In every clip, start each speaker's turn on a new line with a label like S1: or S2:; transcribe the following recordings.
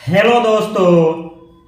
S1: Hello दोस्तों।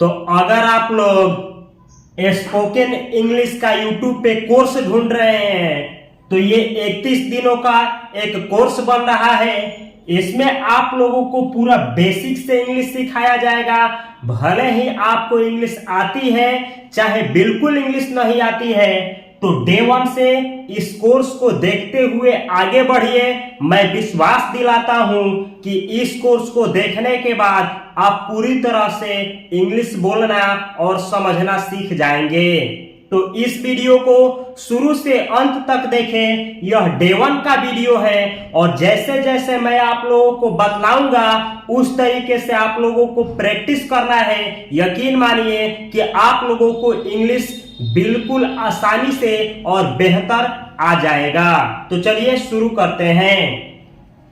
S1: तो अगर आप लोग स्पोकन इंग्लिश का यूट्यूब पे कोर्स ढूंढ रहे हैं तो ये 31 दिनों का एक कोर्स बन रहा है। इसमें आप लोगों को पूरा बेसिक से इंग्लिश सिखाया जाएगा। भले ही आपको इंग्लिश आती है चाहे बिल्कुल इंग्लिश नहीं आती है, तो डे 1 से इस कोर्स को देखते हुए आगे बढ़िए। मैं विश्वास दिलाता हूं कि इस कोर्स को देखने के बाद आप पूरी तरह से इंग्लिश बोलना और समझना सीख जाएंगे। तो इस वीडियो को शुरू से अंत तक देखें। यह डे 1 का वीडियो है और जैसे जैसे मैं आप लोगों को बतलाऊंगा उस तरीके से आप लोगों को प्रैक्टिस करना है। यकीन मानिए कि आप लोगों को इंग्लिश बिल्कुल आसानी से और बेहतर आ जाएगा। तो चलिए शुरू करते हैं।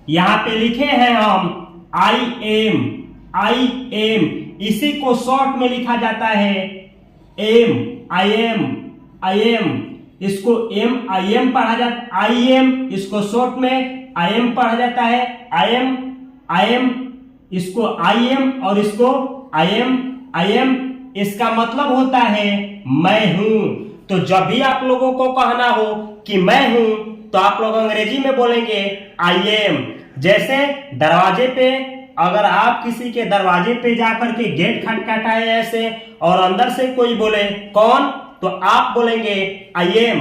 S1: यहां पे लिखे हैं हम आई एम, इसी को शॉर्ट में लिखा जाता है एम, आई एम, इसको एम आई एम पढ़ा जाता, आई एम इसको शॉर्ट में आई एम पढ़ा जाता है, आई एम इसको आई एम और इसको आई एम इसका मतलब होता है मैं हूं। तो जब भी आप लोगों को कहना हो कि मैं हूं तो आप लोग अंग्रेजी में बोलेंगे आई एम। जैसे दरवाजे पे, अगर आप किसी के दरवाजे पे जाकर के गेट खटखटाए ऐसे और अंदर से कोई बोले कौन, तो आप बोलेंगे आई एम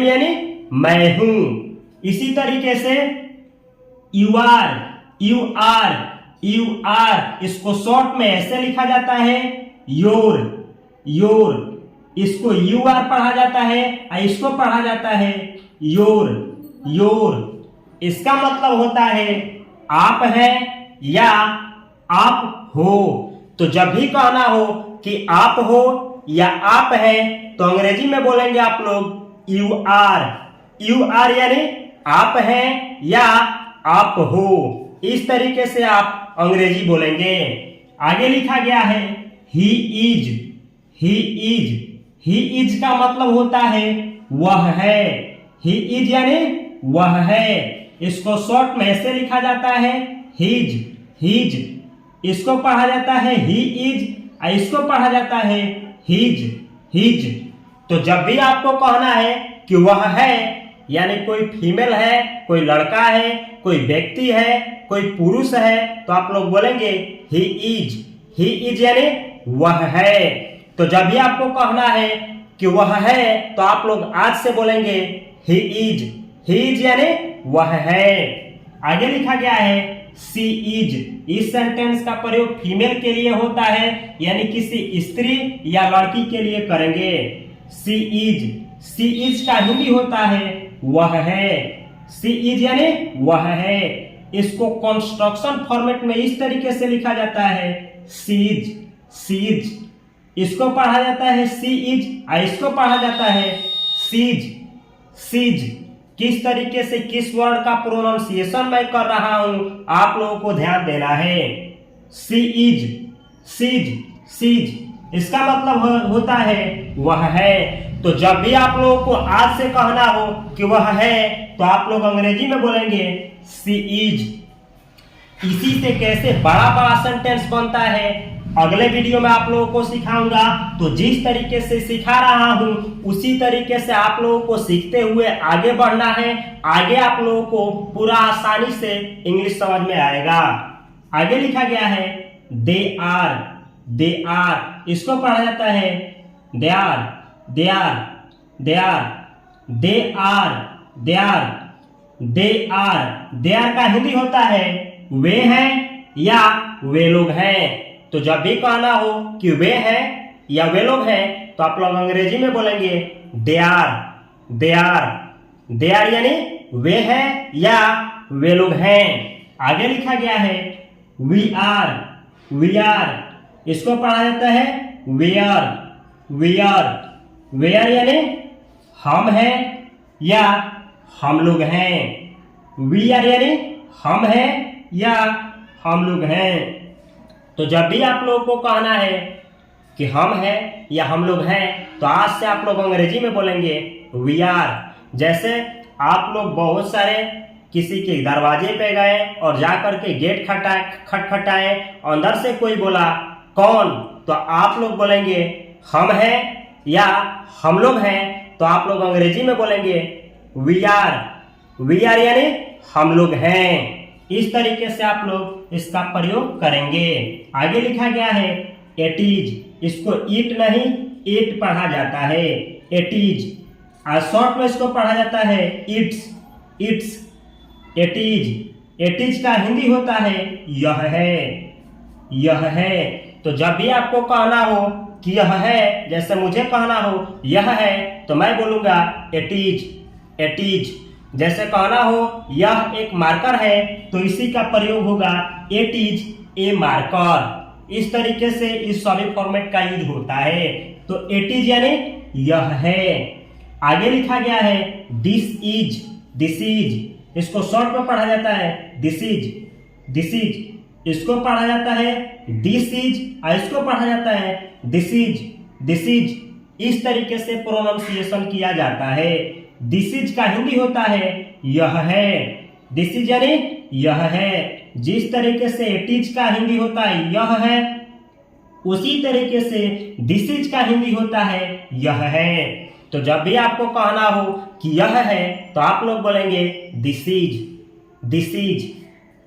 S1: यानी मैं हूं। इसी तरीके से यू आर इसको शॉर्ट में ऐसे लिखा जाता है योर, इसको यू आर पढ़ा जाता है और इसको पढ़ा जाता है योर। इसका मतलब होता है आप हैं या आप हो। तो जब भी कहना हो कि आप हो या आप हैं तो अंग्रेजी में बोलेंगे आप लोग यू आर यानी आप हैं या आप हो। इस तरीके से आप अंग्रेजी बोलेंगे। आगे लिखा गया है ही इज का मतलब होता है वह है। ही इज यानी वह है। इसको शॉर्ट में ऐसे लिखा जाता है हिज, इसको पढ़ा जाता है ही इज और इसको पढ़ा जाता है हिज। तो जब भी आपको कहना है कि वह है यानी कोई फीमेल है, कोई लड़का है, कोई व्यक्ति है, कोई पुरुष है, तो आप लोग बोलेंगे ही इज यानी वह है। तो जब भी आपको कहना है कि वह है तो आप लोग आज से बोलेंगे ही इज यानी वह है। आगे लिखा गया है सी इज। इस सेंटेंस का प्रयोग फीमेल के लिए होता है यानी किसी स्त्री या लड़की के लिए करेंगे। सी इज का हिंदी होता है वह है। सी इज यानी वह है। इसको कंस्ट्रक्शन फॉर्मेट में इस तरीके से लिखा जाता है सीज, इसको पढ़ा जाता है सी इज और इसको पढ़ा जाता है सीज। किस तरीके से किस वर्ड का प्रोनाउंसिएशन मैं कर रहा हूं आप लोगों को ध्यान देना है। सीज इसका मतलब होता है वह है। तो जब भी आप लोगों को आज से कहना हो कि वह है तो आप लोग अंग्रेजी में बोलेंगे सी इज। इसी से कैसे बड़ा बड़ा सेंटेंस बनता है अगले वीडियो में आप लोगों को सिखाऊंगा। तो जिस तरीके से सिखा रहा हूं उसी तरीके से आप लोगों को सीखते हुए आगे बढ़ना है। आगे आप लोगों को पूरा आसानी से इंग्लिश समझ में आएगा। आगे लिखा गया है दे आर, इसको पढ़ा जाता है दे आर का हिंदी होता है वे हैं या वे लोग हैं। तो जब भी कहना हो कि वे हैं या वे लोग हैं तो आप लोग अंग्रेजी में बोलेंगे दे आर यानी वे हैं या वे लोग हैं। आगे लिखा गया है वी आर, इसको पढ़ा जाता है वेयर यानी हम हैं या हम लोग हैं। वी आर यानी हम हैं या हम लोग हैं। तो जब भी आप लोगों को कहना है कि हम हैं या हम लोग हैं तो आज से आप लोग अंग्रेजी में बोलेंगे वी आर। जैसे आप लोग बहुत सारे किसी के दरवाजे पे गए और जाकर के गेट खटखटाए, अंदर से कोई बोला कौन, तो आप लोग बोलेंगे हम हैं या हम लोग हैं, तो आप लोग अंग्रेजी में बोलेंगे वी आर। वी आर यानी हम लोग हैं। इस तरीके से आप लोग इसका प्रयोग करेंगे। आगे लिखा गया है इट इज। इसको ईट नहीं इट पढ़ा जाता है, इट इज। शॉर्ट में इसको पढ़ा जाता है it's, it's, it is. It is का हिंदी होता है यह है, यह है। तो जब भी आपको कहना हो कि यह है, जैसे मुझे कहना हो यह है, तो मैं बोलूंगा इट इज, इट इज। जैसे कहना हो यह एक मार्कर है, तो इसी का प्रयोग होगा इट इज ए मार्कर। इस तरीके से इस सभी फॉर्मेट का यूज होता है। तो इट इज यानी यह है। आगे लिखा गया है दिस इज, दिस इज। इसको शॉर्ट में पढ़ा जाता है दिस इज, दिस इज। इसको पढ़ा जाता है दिस इज और इसको पढ़ा जाता है दिस इज, दिस इज। इस तरीके से प्रोनाउंसिएशन किया जाता है। दिस इज का हिंदी होता है यह है। दिस इज यानी यह है। जिस तरीके से इट इज का हिंदी होता है यह है, उसी तरीके से दिस इज का हिंदी होता है यह है। तो जब भी आपको कहना हो कि यह है, तो आप लोग बोलेंगे दिस इज, दिस इज।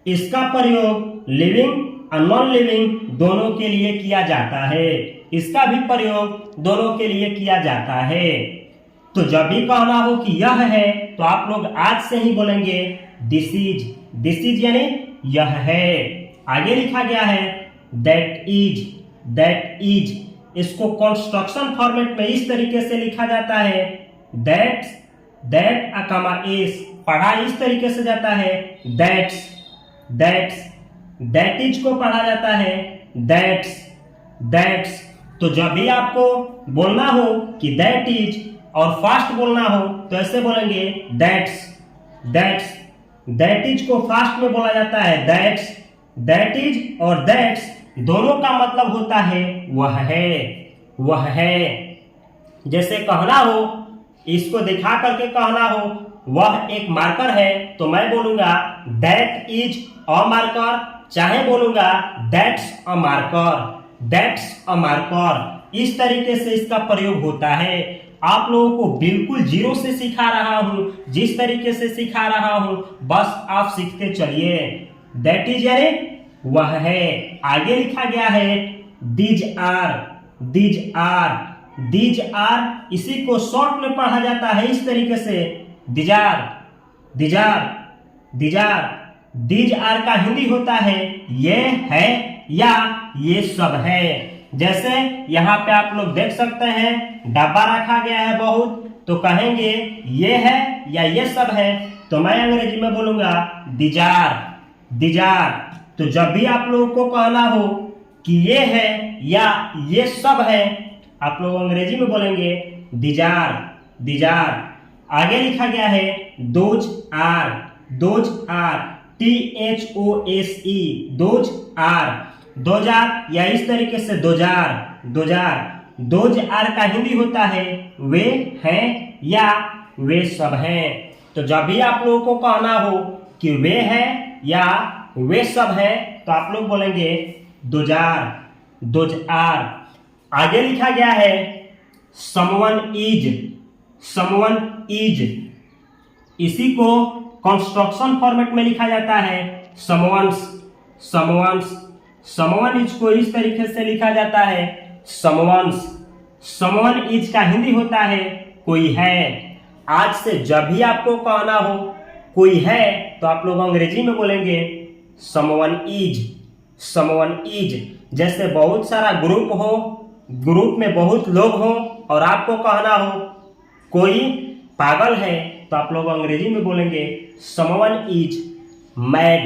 S1: इसका प्रयोग लिविंग और नॉन लिविंग दोनों के लिए किया जाता है। इसका भी प्रयोग दोनों के लिए किया जाता है। तो जब भी कहना हो कि यह है, तो आप लोग आज से ही बोलेंगे दिस इज, दिस इज यानी यह है। आगे लिखा गया है दैट इज, दैट इज। इसको कंस्ट्रक्शन फॉर्मेट में इस तरीके से लिखा जाता है दैट्स, दैट अकामा इज। पढ़ा इस तरीके से जाता है दैट्स, दैट्स। दैट इज को पढ़ा जाता है दैट्स, दैट्स। तो जब भी आपको बोलना हो कि दैट इज और फास्ट बोलना हो, तो ऐसे बोलेंगे दैट्स, दैट्स। दैट इज को फास्ट में बोला जाता है दैट्स। दैट इज और दैट्स दोनों का मतलब होता है वह है, वह है। जैसे कहना हो, इसको दिखा करके कहना हो वह एक मार्कर है, तो मैं बोलूंगा दैट इज अ मार्कर, चाहे बोलूंगा that's a marker, that's a marker. इस तरीके से इसका प्रयोग होता है। आप लोगों को बिल्कुल जीरो से सिखा रहा हूं, जिस तरीके से सिखा रहा हूं बस आप सीखते चलिए। दैट इज यानी वह है। आगे लिखा गया है these are, these are, these are. इसी को शॉर्ट में पढ़ा जाता है इस तरीके से दिजार, दिजार, दिजार। दीज आर का हिंदी होता है ये है या ये सब है। जैसे यहाँ पे आप लोग देख सकते हैं डब्बा रखा गया है बहुत, तो कहेंगे ये है या ये सब है, तो मैं अंग्रेजी में बोलूंगा दिजार, दिजार। तो जब भी आप लोगों को कहना हो कि ये है या ये सब है, आप लोग अंग्रेजी में बोलेंगे दिजार, दिजार। आगे लिखा गया है those are, those are, THOSE, those are, those are या इस तरीके से दोजार, दोजार। दोज आर का हिंदी होता है वे हैं या वे सब हैं। तो जब भी आप लोगों को कहना हो कि वे हैं या वे सब हैं, तो आप लोग बोलेंगे दोजार, दोज आर। आगे लिखा गया है समवन इज, समवन इज। इसी को कंस्ट्रक्शन फॉर्मेट में लिखा जाता है समवंस, समवंस। समवन इज को इस तरीके से लिखा जाता है समवंस। समवन इज का हिंदी होता है कोई है। आज से जब भी आपको कहना हो कोई है, तो आप लोग अंग्रेजी में बोलेंगे समवन इज, समवन इज। जैसे बहुत सारा ग्रुप हो, ग्रुप में बहुत लोग हो और आपको कहना हो कोई पागल है, तो आप लोग अंग्रेजी में बोलेंगे someone is mad,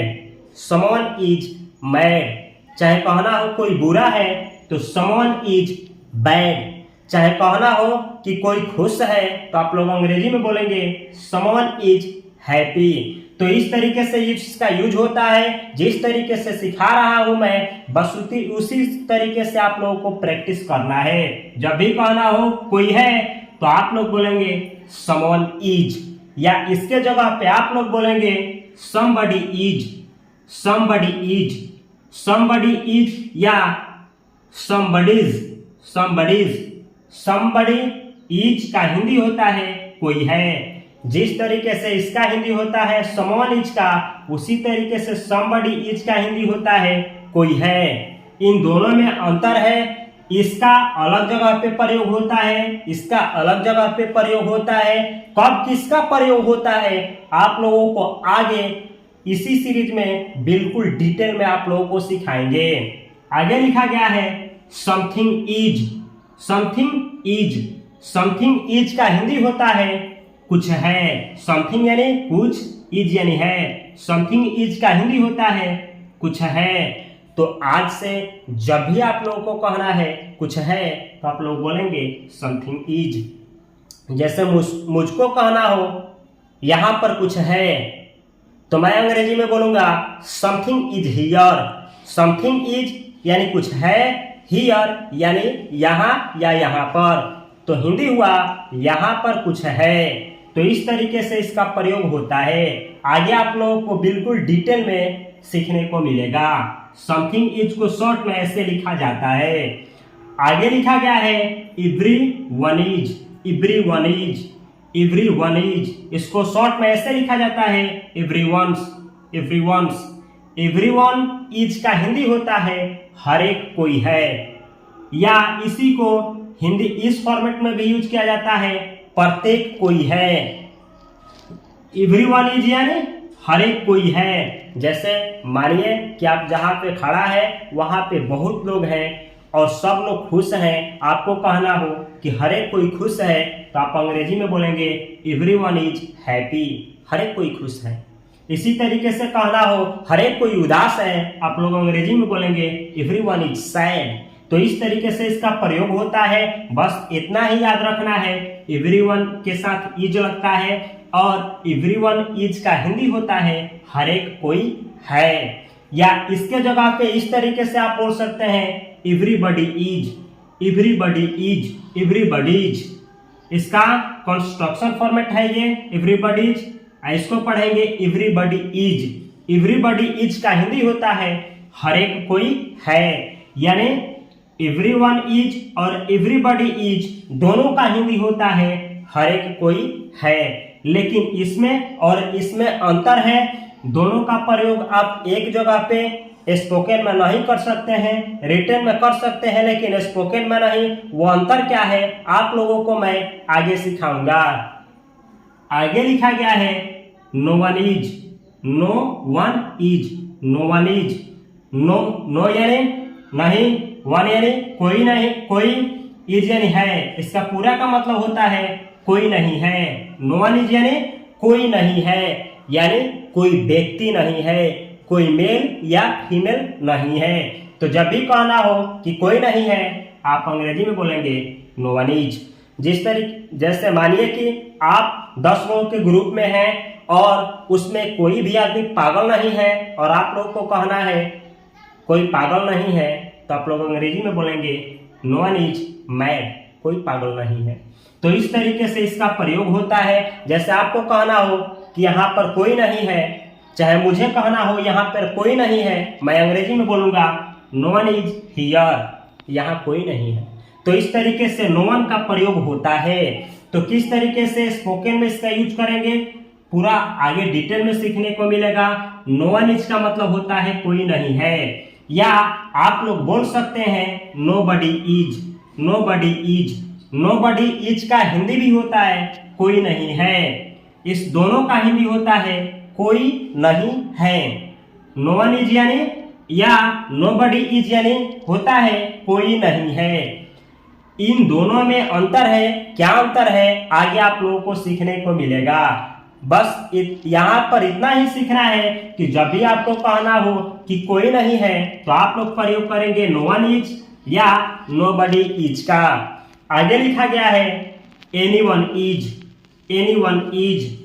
S1: someone is mad. चाहे कहना हो कोई बुरा है, तो समवन इज बैड। चाहे कहना हो कि कोई खुश है, तो आप लोग अंग्रेजी में बोलेंगे समवन इज हैप्पी। तो इस तरीके से इसका यूज होता है। जिस तरीके से सिखा रहा हूं मैं, बस उसी तरीके से आप लोगों को प्रैक्टिस करना है। जब भी कहना हो कोई है, तो आप लोग बोलेंगे समवन इज, या इसके जगह पे आप लोग बोलेंगे somebody is, somebody is, somebody is या somebody's, somebody's, somebody is का हिंदी होता है कोई है। जिस तरीके से इसका हिंदी होता है someone is का, उसी तरीके से somebody is का हिंदी होता है कोई है। इन दोनों में अंतर है, इसका अलग जगह पे प्रयोग होता है, इसका अलग जगह पे प्रयोग होता है। कब किसका प्रयोग होता है आप लोगों को आगे इसी सीरीज में बिल्कुल डिटेल में आप लोगों को सिखाएंगे। आगे लिखा गया है something is, something is, something is का हिंदी होता है कुछ है। समथिंग यानी कुछ, इज यानी है। समथिंग इज का हिंदी होता है कुछ है। तो आज से जब भी आप लोगों को कहना है कुछ है तो आप लोग बोलेंगे समथिंग इज। जैसे मुझको कहना हो यहां पर कुछ है तो मैं अंग्रेजी में बोलूंगा something is here. Something is यानी कुछ है, हियर यानी यहां या यहां पर, तो हिंदी हुआ यहां पर कुछ है। तो इस तरीके से इसका प्रयोग होता है। आगे आप लोगों को बिल्कुल डिटेल में सीखने को मिलेगा। समथिंग इज को शॉर्ट में ऐसे लिखा जाता है। आगे लिखा गया है every one is, every one is, every one is, इसको शॉर्ट में ऐसे लिखा जाता है every ones, every ones. Every one is का हिंदी होता है हर एक कोई है, या इसी को हिंदी इस फॉर्मेट में भी यूज किया जाता है प्रत्येक कोई है। एवरी वन इज यानी हर एक कोई है। जैसे मानिए कि आप जहां पे खड़ा है वहां पे बहुत लोग हैं और सब लोग खुश हैं, आपको कहना हो कि हर एक कोई खुश है तो आप अंग्रेजी में बोलेंगे एवरीवन इज हैप्पी, हर एक कोई खुश है। इसी तरीके से कहना हो हर एक कोई उदास है, आप लोग अंग्रेजी में बोलेंगे एवरीवन इज सैड। तो इस तरीके से इसका प्रयोग होता है। बस इतना ही याद रखना है, एवरीवन के साथ इज लगता है और एवरीवन इज का हिंदी होता है हर एक कोई है। या इसके जगह पे इस तरीके से आप बोल सकते हैं everybody is, everybody is, everybody is. इसका कंस्ट्रक्शन फॉर्मेट है ये एवरीबॉडी इज। इसको पढ़ेंगे एवरीबॉडी इज। एवरीबॉडी इज का हिंदी होता है हर एक कोई है। यानी एवरीवन इज और एवरीबॉडी इज दोनों का हिंदी होता है हर एक कोई है। लेकिन इसमें और इसमें अंतर है। दोनों का प्रयोग आप एक जगह पे स्पोकन में नहीं कर सकते हैं, रिटन में कर सकते हैं, लेकिन स्पोकन में नहीं। वो अंतर क्या है आप लोगों को मैं आगे सिखाऊंगा। आगे लिखा गया है no one is, no one is, no one is. No, no यानी नहीं, वन यानी कोई नहीं, कोई, इज यानी है। इसका पूरा का मतलब होता है कोई नहीं है। नो वन इज यानी कोई नहीं है, यानी कोई व्यक्ति नहीं है, कोई मेल या फीमेल नहीं है। तो जब भी कहना हो कि कोई नहीं है आप अंग्रेजी में बोलेंगे नो वन इज। जिस तरीके जैसे मानिए कि आप 10 लोगों के ग्रुप में हैं और उसमें कोई भी आदमी पागल नहीं है और आप लोग को कहना है कोई पागल नहीं है, तो आप लोग अंग्रेजी में बोलेंगे नो वन इज मैड, कोई पागल नहीं है। तो इस तरीके से इसका प्रयोग होता है। जैसे आपको कहना हो कि यहाँ पर कोई नहीं है, चाहे मुझे कहना हो यहाँ पर कोई नहीं है, मैं अंग्रेजी में बोलूंगा नो वन इज हियर, यहाँ कोई नहीं है। तो इस तरीके से नो वन का प्रयोग होता है। तो किस तरीके से स्पोकन में इसका यूज करेंगे पूरा आगे डिटेल में सीखने को मिलेगा। नो वन इज का मतलब होता है कोई नहीं है, या आप लोग बोल सकते हैं nobody is, nobody is. Nobody is का हिंदी भी होता है कोई नहीं है। इस दोनों का हिंदी होता है कोई नहीं है। नो वन इज यानी या नोबडी इज यानी होता है कोई नहीं है। इन दोनों में अंतर है। क्या अंतर है आगे आप लोगों को सीखने को मिलेगा। बस यहाँ पर इतना ही सीखना है कि जब भी आपको कहना हो कि कोई नहीं है तो आप लोग प्रयोग करेंगे नो वन इज या नोबडी इज का। आगे लिखा गया है एनीवन इज, एनीवन इज।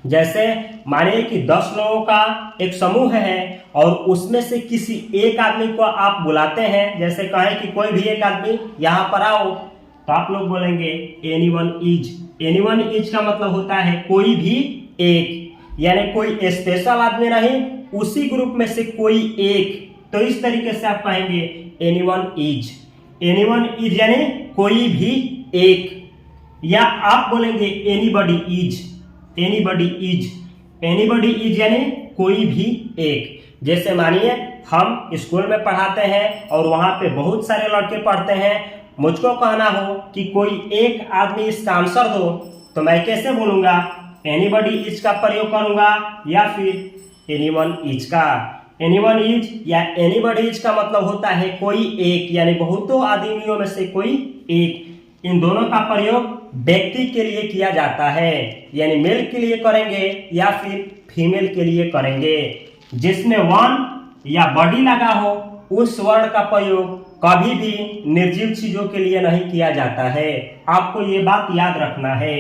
S1: जैसे मानिए कि 10 लोगों का एक समूह है और उसमें से किसी एक आदमी को आप बुलाते हैं, जैसे कहें कि कोई भी एक आदमी यहाँ पर आओ, तो आप लोग बोलेंगे एनीवन इज। एनीवन इज का मतलब होता है कोई भी एक। यानी कोई स्पेशल आदमी नहीं, उसी ग्रुप में से कोई एक। तो इस तरीके से आप कहेंगे एनीवन इज। एनीवन इज यानी कोई भी एक, या आप बोलेंगे anybody is. Anybody is, anybody is यानी कोई भी एक। जैसे मानिए हम स्कूल में पढ़ाते हैं और वहां पे बहुत सारे लड़के पढ़ते हैं, मुझको कहना हो कि कोई एक आदमी इसका आंसर दो, तो मैं कैसे बोलूंगा? एनीबॉडी इज का प्रयोग करूंगा या फिर एनीवन इज का। एनीवन इज या एनीबॉडी इज का मतलब होता है कोई एक, यानी बहुतों आदमियों में से कोई एक। इन दोनों का प्रयोग व्यक्ति के लिए किया जाता है, यानी मेल के लिए करेंगे या फिर फीमेल के लिए करेंगे। जिसमें वन या बॉडी लगा हो उस वर्ण का प्रयोग कभी भी निर्जीव चीजों के लिए नहीं किया जाता है। आपको ये बात याद रखना है।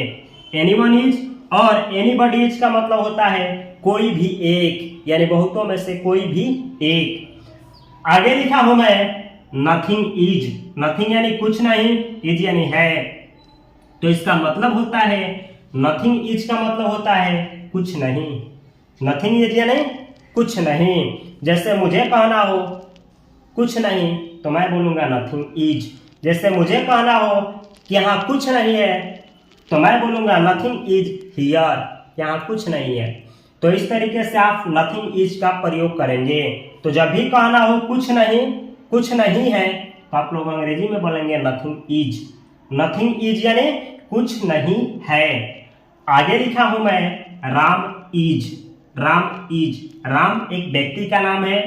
S1: एनीवन इज और एनीबॉडी इज का मतलब होता है कोई भी एक, यानी बहुतों में से कोई भी एक। आगे लिखा हूं मैं नथिंग इज। नथिंग यानी कुछ नहीं, इज यानी है। तो इसका मतलब होता है नथिंग इज का मतलब होता है कुछ नहीं। नथिंग इज यानी कुछ नहीं। जैसे मुझे कहना हो कुछ नहीं, तो मैं बोलूंगा नथिंग इज। जैसे मुझे कहना हो कि यहाँ कुछ नहीं है, तो मैं बोलूंगा नथिंग इज हियर, यहाँ कुछ नहीं है। तो इस तरीके से आप नथिंग इज का प्रयोग करेंगे। तो जब भी कहना हो कुछ नहीं है, तो आप लोग अंग्रेजी में बोलेंगे नथिंग इज। नथिंग इज यानी कुछ नहीं है। आगे लिखा हूं मैं राम इज। राम इज, राम एक व्यक्ति का नाम है,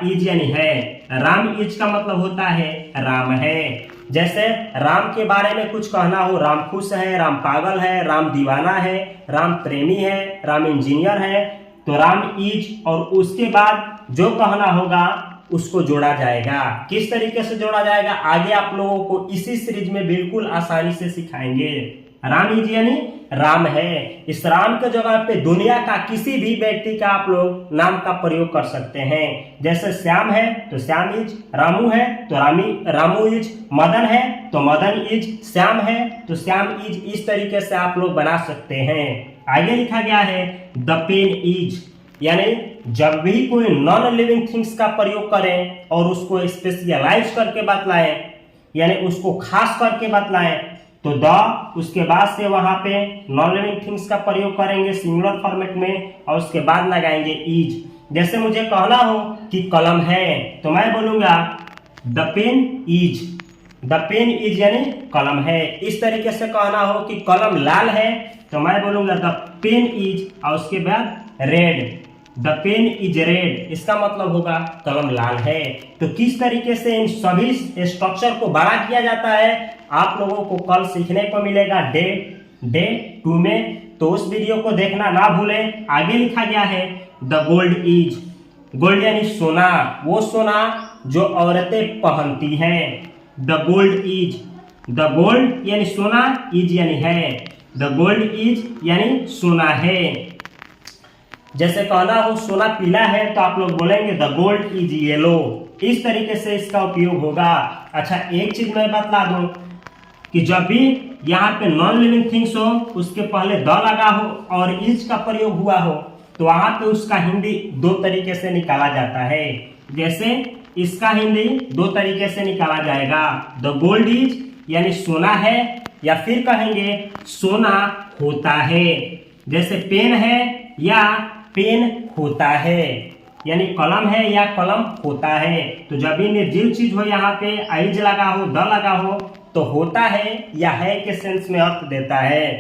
S1: इज यानी है। राम इज का मतलब होता है राम है। जैसे राम के बारे में कुछ कहना हो, राम खुश है, राम पागल है, राम दीवाना है, राम प्रेमी है, राम इंजीनियर है, तो राम इज और उसके बाद जो कहना होगा उसको जोड़ा जाएगा। किस तरीके से जोड़ा जाएगा आगे आप लोगों को इसी सीरीज में बिल्कुल आसानी से सिखाएंगे। राम इज यानी राम है। इस राम के जगह पे दुनिया का किसी भी व्यक्ति का आप लोग नाम का प्रयोग कर सकते हैं। जैसे श्याम है तो श्याम इज, रामू है तो रामू इज, मदन है तो मदन इज, श्याम है तो श्याम इज। इस तरीके से आप लोग बना सकते हैं। आगे लिखा गया है द पेन इज, यानी जब भी कोई नॉन लिविंग थिंग्स का प्रयोग करें और उसको स्पेशलाइज करके बतलाएं, यानी उसको खास करके बतलाएं, तो द उसके बाद से वहां पे नॉन लिविंग थिंग्स का प्रयोग करेंगे सिंगुलर फॉर्मेट में और उसके बाद लगाएंगे इज। जैसे मुझे कहना हो कि कलम है, तो मैं बोलूंगा the pen is. The pen is यानी कलम है। इस तरीके से कहना हो कि कलम लाल है, तो मैं बोलूंगा द पेन इज और उसके बाद red. The pen is red, इसका मतलब होगा कलम लाल है। तो किस तरीके से इन सभी स्ट्रक्चर को बड़ा किया जाता है आप लोगों को कल सीखने को मिलेगा डे 2 में। तो उस वीडियो को देखना ना भूलें। आगे लिखा गया है द गोल्ड इज। गोल्ड यानी सोना, वो सोना जो औरतें पहनती हैं। The gold is, the gold यानी सोना, इज यानी है। द गोल्ड इज यानी सोना है। जैसे कहना हो सोना पीला है, तो आप लोग बोलेंगे द गोल्ड इज येलो। इस तरीके से इसका उपयोग होगा। अच्छा एक चीज मैं बतला दूं कि जब भी यहाँ पे नॉन लिविंग थिंग्स हो उसके पहले द लगा हो और इज का प्रयोग हुआ हो, तो वहां पे उसका हिंदी 2 तरीके से निकाला जाता है। जैसे इसका हिंदी 2 तरीके से निकाला जाएगा। द गोल्ड इज यानी सोना है, या फिर कहेंगे सोना होता है। जैसे पेन है या पेन होता है, यानी कलम है या कलम होता है। तो जब भी निर्जीव चीज हो यहाँ पे आइज लगा हो, द लगा हो, तो होता है या है के सेंस में अर्थ देता है।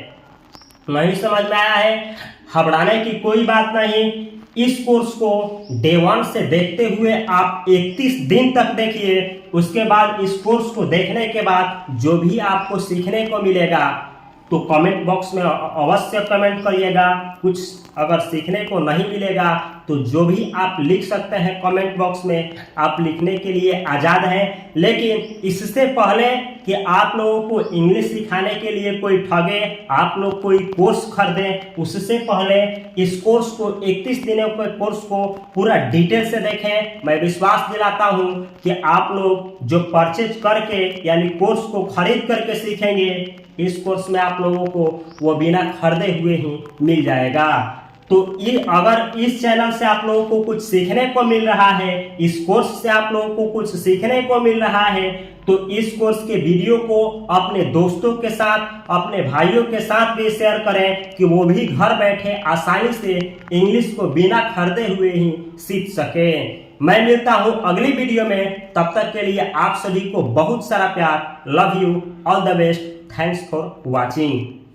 S1: नहीं समझ में आया है? घबराने की कोई बात नहीं। इस कोर्स को डे 1 से देखते हुए आप 31 दिन तक देखिए। उसके बाद इस कोर्स को देखने के बाद जो भी आपको सीखने को मिलेगा तो कमेंट बॉक्स में अवश्य कमेंट करिएगा। कुछ अगर सीखने को नहीं मिलेगा तो जो भी आप लिख सकते हैं कमेंट बॉक्स में, आप लिखने के लिए आज़ाद हैं। लेकिन इससे पहले कि आप लोगों को इंग्लिश सिखाने के लिए कोई ठगे, आप लोग कोई कोर्स खरीदें, उससे पहले इस कोर्स को 31 दिनों के कोर्स को पूरा डिटेल से देखें। मैं विश्वास दिलाता हूं कि आप लोग जो परचेज करके यानी कोर्स को खरीद करके सीखेंगे, इस कोर्स में आप लोगों को वो बिना खरीदे हुए ही मिल जाएगा। तो ये अगर इस चैनल से आप लोगों को कुछ सीखने को मिल रहा है, इस कोर्स से आप लोगों को कुछ सीखने को मिल रहा है, तो इस कोर्स के वीडियो को अपने दोस्तों के साथ, अपने भाइयों के साथ भी शेयर करें कि वो भी घर बैठे आसानी से इंग्लिश को बिना खरीदे हुए ही सीख सके। मैं मिलता हूं अगली वीडियो में, तब तक के लिए आप सभी को बहुत सारा प्यार। Love you, all the best, thanks for watching.